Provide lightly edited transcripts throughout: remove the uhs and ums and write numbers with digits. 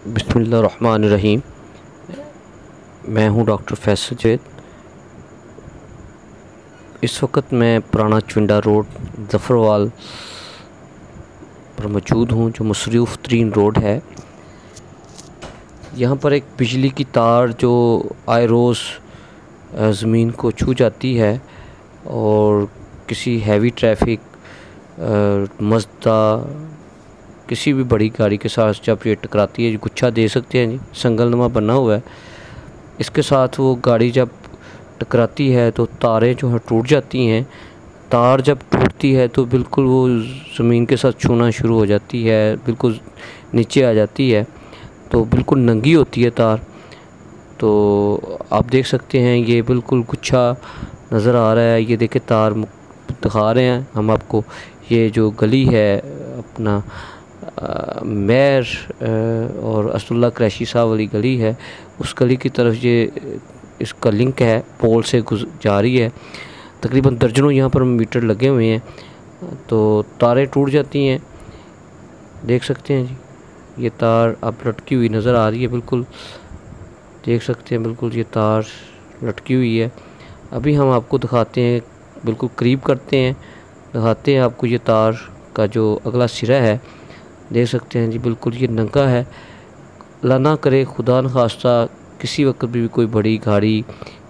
बिस्मिल्लाहिर्रहमानिर्रहीम। मैं हूं डॉक्टर फैसल जैद। इस वक्त मैं पुराना चुंडा रोड ज़फ़रवाल पर मौजूद हूं, जो मसरूफ़ तरीन रोड है। यहाँ पर एक बिजली की तार जो आए रोज़ ज़मीन को छू जाती है और किसी हैवी ट्रैफिक मज़दा किसी भी बड़ी गाड़ी के साथ जब ये टकराती है, गुच्छा दे सकते हैं जी, संगलनुमा बना हुआ है। इसके साथ वो गाड़ी जब टकराती है तो तारें जो है टूट जाती हैं। तार जब टूटती है तो बिल्कुल वो ज़मीन के साथ छूना शुरू हो जाती है, बिल्कुल नीचे आ जाती है, तो बिल्कुल नंगी होती है तार। तो आप देख सकते हैं ये बिल्कुल गुच्छा नज़र आ रहा है। ये देखिए तार दिखा रहे हैं हम आपको। ये जो गली है अपना मेयर और असदुल्ला क्रैशी साहब वाली गली है, उस गली की तरफ ये इसका लिंक है, पोल से जा रही है। तकरीबन दर्जनों यहाँ पर मीटर लगे हुए हैं, तो तारें टूट जाती हैं। देख सकते हैं जी, ये तार अब लटकी हुई नज़र आ रही है, बिल्कुल देख सकते हैं, बिल्कुल ये तार लटकी हुई है। अभी हम आपको दिखाते हैं, बिल्कुल करीब करते हैं, दिखाते हैं आपको ये तार का जो अगला सिरा है। देख सकते हैं जी, बिल्कुल ये नंगा है। अल्लाह ना करे, खुदा न खास्ता किसी वक्त भी कोई बड़ी गाड़ी,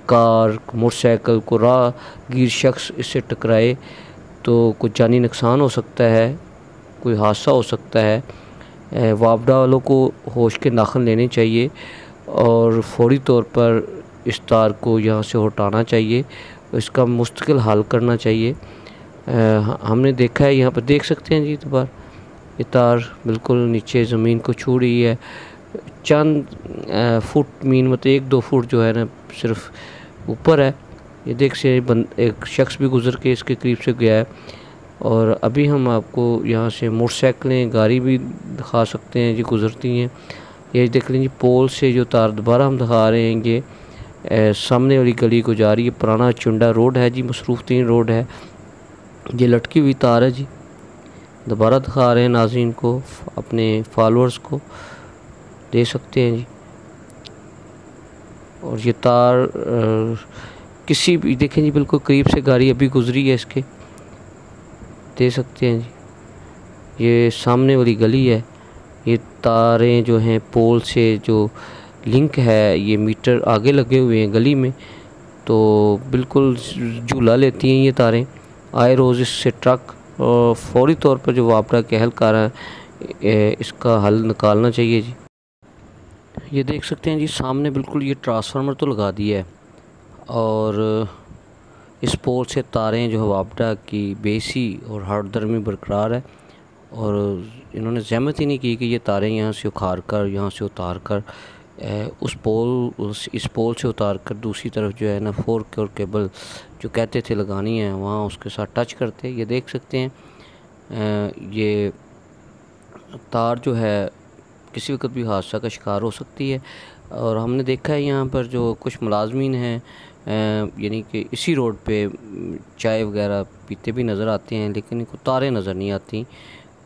कार, मोटरसाइकिल को राहगीर शख्स इससे टकराए तो कुछ जानी नुकसान हो सकता है, कोई हादसा हो सकता है। वापडा वालों को होश के नाखन लेने चाहिए और फौरी तौर पर इस तार को यहाँ से हटाना चाहिए, इसका मुस्तकिल हल करना चाहिए। हमने देखा है, यहाँ पर देख सकते हैं जी, दोबारा ये तार बिल्कुल नीचे ज़मीन को छू रही है। चंद फुट मीन मतलब 1-2 फुट जो है ना सिर्फ ऊपर है। ये देख से एक शख्स भी गुज़र के इसके करीब से गया है। और अभी हम आपको यहाँ से मोटरसाइकिलें, गाड़ी भी दिखा सकते हैं जी, गुज़रती हैं। ये देख लीजिए पोल से जो तार दोबारा हम दिखा रहे हैं, ये सामने वाली गली को जा रही है। पुराना चुंडा रोड है जी, मसरूफ़ तरीन रोड है। ये लटकी हुई तार है जी, दोबारा दिखा रहे हैं नाज़रीन को, अपने फॉलोअर्स को, दे सकते हैं जी। और ये तार किसी भी देखें जी, बिल्कुल करीब से गाड़ी अभी गुजरी है इसके, दे सकते हैं जी। ये सामने वाली गली है। ये तारें जो हैं पोल से जो लिंक है, ये मीटर आगे लगे हुए हैं गली में, तो बिल्कुल झूला लेती हैं ये तारें। आए रोज़ इससे ट्रक और फौरी तौर पर जो वापडा के एहलकार हैं, इसका हल निकालना चाहिए जी। ये देख सकते हैं जी, सामने बिल्कुल ये ट्रांसफार्मर तो लगा दिया है और इस पोल से तारें जो है वापडा की बेसी और हरदर्मी बरकरार है। और इन्होंने ज़हमत ही नहीं की कि ये तारें यहाँ से उखाड़ कर, यहाँ से उतार कर इस पोल से उतार कर दूसरी तरफ जो है ना 4 कोर केबल जो कहते थे लगानी है, वहाँ उसके साथ टच करते। ये देख सकते हैं ये तार जो है किसी वक्त भी हादसा का शिकार हो सकती है। और हमने देखा है यहाँ पर जो कुछ मुलाजमीन हैं, यानी कि इसी रोड पे चाय वगैरह पीते भी नज़र आते हैं, लेकिन इनको तारें नज़र नहीं आती।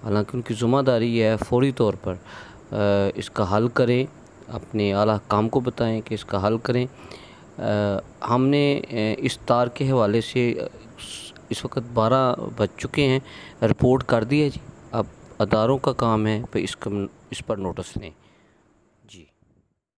हालांकि उनकी ज़िम्मेदारी है फौरी तौर पर इसका हल करें, अपने आला काम को बताएं कि इसका हल करें। हमने इस तार के हवाले से इस वक्त 12 बज चुके हैं, रिपोर्ट कर दी है जी। अब अदारों का काम है इस पर नोटिस लें जी।